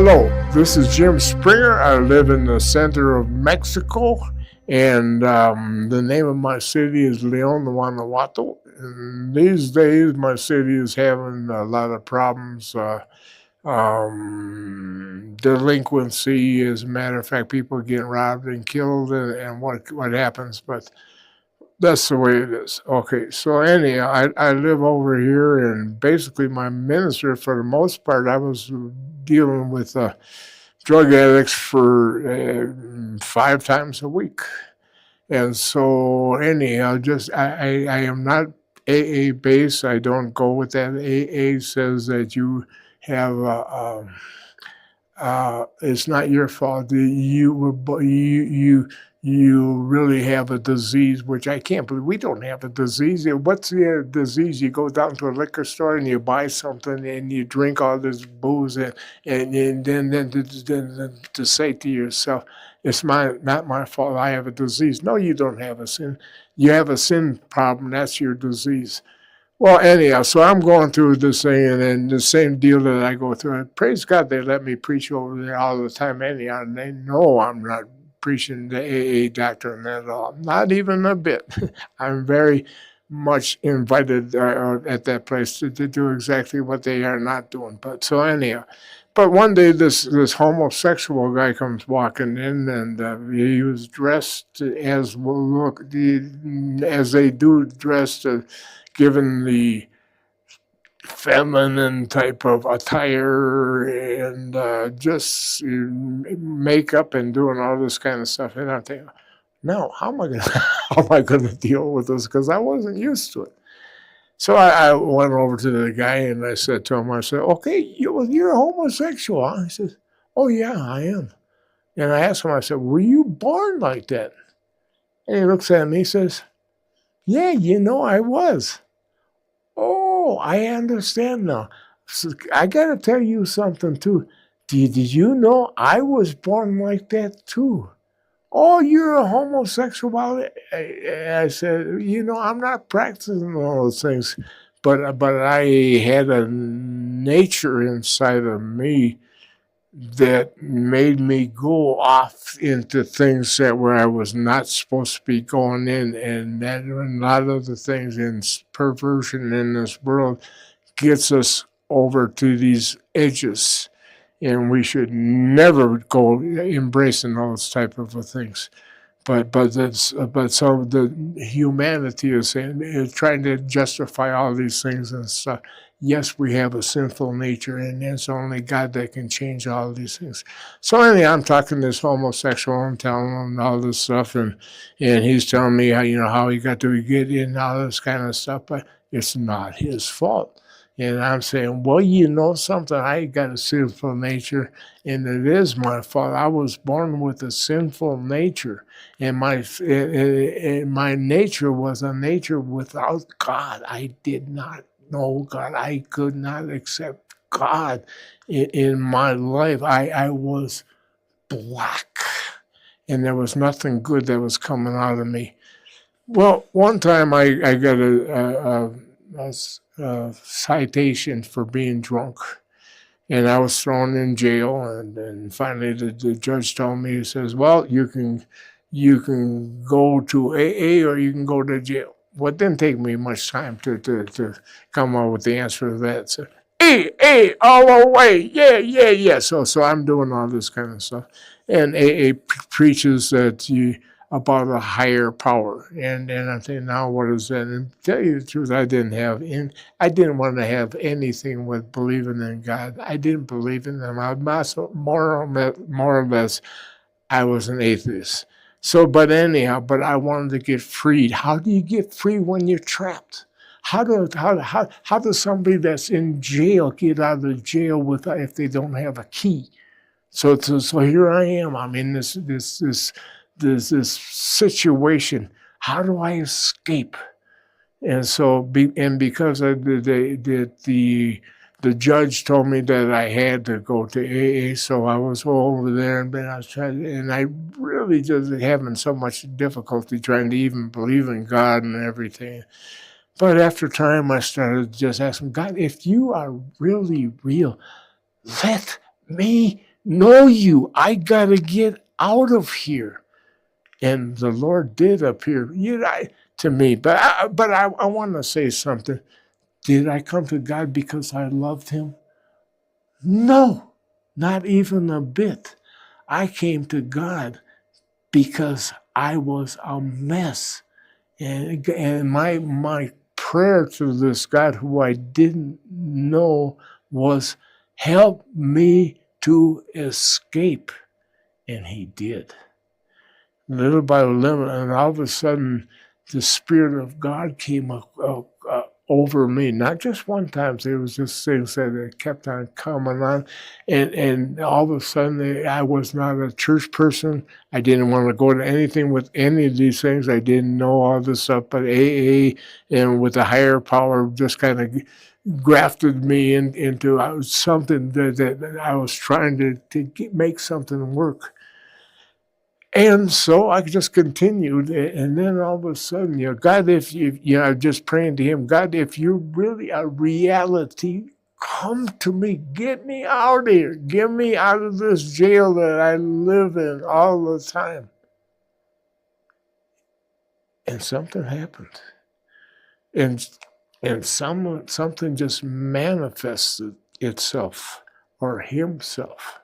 Hello, this is Jim Springer. I live in the center of Mexico, and the name of my city is Leon, Guanajuato. And these days, my city is having a lot of problems. Delinquency, as a matter of fact, people getting robbed and killed, and what happens. But that's the way it is. Okay, so anyhow, I live over here, and basically my minister, for the most part, I was dealing with drug addicts for 5 times a week. And so anyhow, just I am not AA based. I don't go with that. AA says that you have it's not your fault. You really have a disease, which I can't believe. We don't have a disease. What's the disease? You go down to a liquor store and you buy something and you drink all this booze, and then to say to yourself, it's not my fault. I have a disease. No, you don't have a sin. You have a sin problem. That's your disease. Well, anyhow, so I'm going through this thing, and then the same deal that I go through. And praise God, they let me preach over there all the time, anyhow. And they know I'm not preaching the AA doctrine at all, not even a bit. I'm very much invited at that place to do exactly what they are not doing. But so anyhow, but one day this homosexual guy comes walking in, and he was dressed as they do dressed. Given the feminine type of attire and just makeup and doing all this kind of stuff, and I'm thinking, no, how am I gonna how am I gonna deal with this? Because I wasn't used to it. So I went over to the guy and I said to him, I said, "Okay, you're a homosexual, huh?" He says, "Oh yeah, I am." And I asked him, I said, "Were you born like that?" And he looks at me, he says, "Yeah, I was." Oh, I understand now. So I gotta tell you something too. Did you know I was born like that too? Oh, you're a homosexual. I said, I'm not practicing all those things, but I had a nature inside of me that made me go off into things that where I was not supposed to be going in, and that a lot of the things in perversion in this world gets us over to these edges, and we should never go embracing those type of things. But so the humanity is trying to justify all these things and stuff. Yes, we have a sinful nature, and it's only God that can change all these things. So anyhow, I'm talking to this homosexual, I'm telling him all this stuff, and he's telling me how he got to get in all this kind of stuff, but it's not his fault. And I'm saying, well, something, I got a sinful nature, and it is my fault. I was born with a sinful nature, and my nature was a nature without God. I did not know God. I could not accept God in my life. I was black, and there was nothing good that was coming out of me. Well, one time I got a citation for being drunk, and I was thrown in jail. And finally, the judge told me, he says, "Well, you can go to AA or you can go to jail." Well, it didn't take me much time to come up with the answer to that. So, AA all the way, yeah, yeah, yeah. So I'm doing all this kind of stuff, and AA preaches that you about a higher power. And I'm saying, now what is that? And to tell you the truth, I didn't want to have anything with believing in God. I didn't believe in them. More or less, I was an atheist. So, but anyhow, but I wanted to get freed. How do you get free when you're trapped? How does somebody that's in jail get out of jail if they don't have a key? So here I am. I'm in this situation. How do I escape? And so, because the judge told me that I had to go to AA, so I was over there, and I was trying, and I really just having so much difficulty trying to even believe in God and everything. But after time, I started just asking God, if you are really real, let me know you. I got to get out of here. And the Lord did appear to me. But I want to say something. Did I come to God because I loved him? No, not even a bit. I came to God because I was a mess. And my prayer to this God who I didn't know was, help me to escape. And he did. Little by little, and all of a sudden, the Spirit of God came over me. Not just one time, there was just things that kept on coming on. And all of a sudden, I was not a church person. I didn't want to go to anything with any of these things. I didn't know all this stuff, but AA and with a higher power just kind of grafted me into something that I was trying to make something work. And so I just continued, and then all of a sudden, God, if I'm just praying to him, God, if you're really a reality, come to me, get me out of here, get me out of this jail that I live in all the time. And something happened, and something just manifested itself or himself.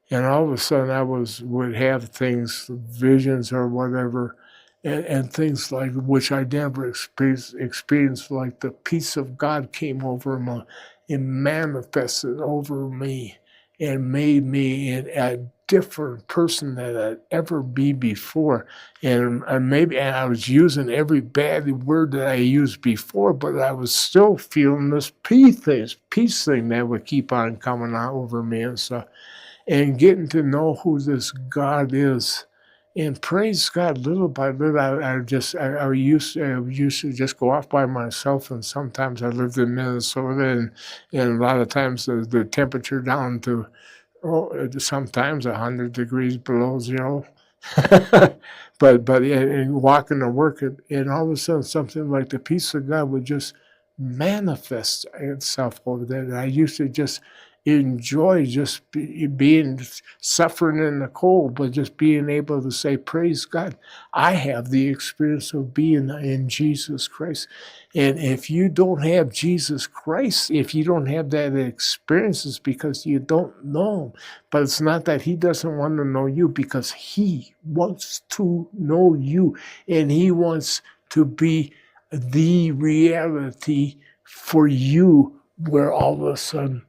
And all of a sudden, I would have things, visions or whatever, and things like which I never experienced. Like the peace of God came over me and manifested over me, and made me a different person than I'd ever be before. And maybe I was using every bad word that I used before, but I was still feeling this peace thing that would keep on coming out over me and stuff. And getting to know who this God is. And praise God, little by little, I used to just go off by myself, and sometimes I lived in Minnesota, and a lot of times the temperature down to sometimes 100 degrees below zero. but and walking to work, and all of a sudden something like the peace of God would just manifest itself over there. And I used to just enjoy just being suffering in the cold, but just being able to say, praise God, I have the experience of being in Jesus Christ. And if you don't have Jesus Christ, if you don't have that experience, it's because you don't know him. But it's not that he doesn't want to know you, because he wants to know you, and he wants to be the reality for you, where all of a sudden,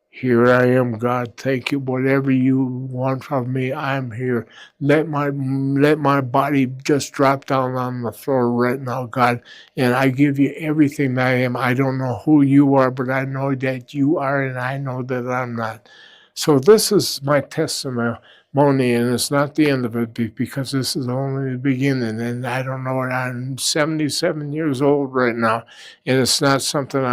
here I am, God. Thank you. Whatever you want from me, I'm here. Let my body just drop down on the floor right now, God. And I give you everything that I am. I don't know who you are, but I know that you are, and I know that I'm not. So this is my testimony, and it's not the end of it, because this is only the beginning. And I don't know, I'm 77 years old right now, and it's not something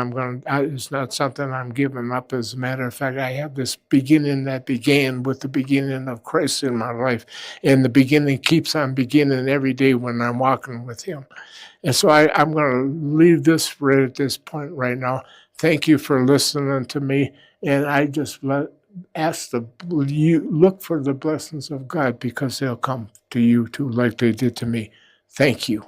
it's not something I'm giving up. As a matter of fact, I have this beginning that began with the beginning of Christ in my life, and the beginning keeps on beginning every day when I'm walking with him. And so I'm going to leave this right at this point right now. Thank you for listening to me, and I just you look for the blessings of God, because they'll come to you too, like they did to me. Thank you.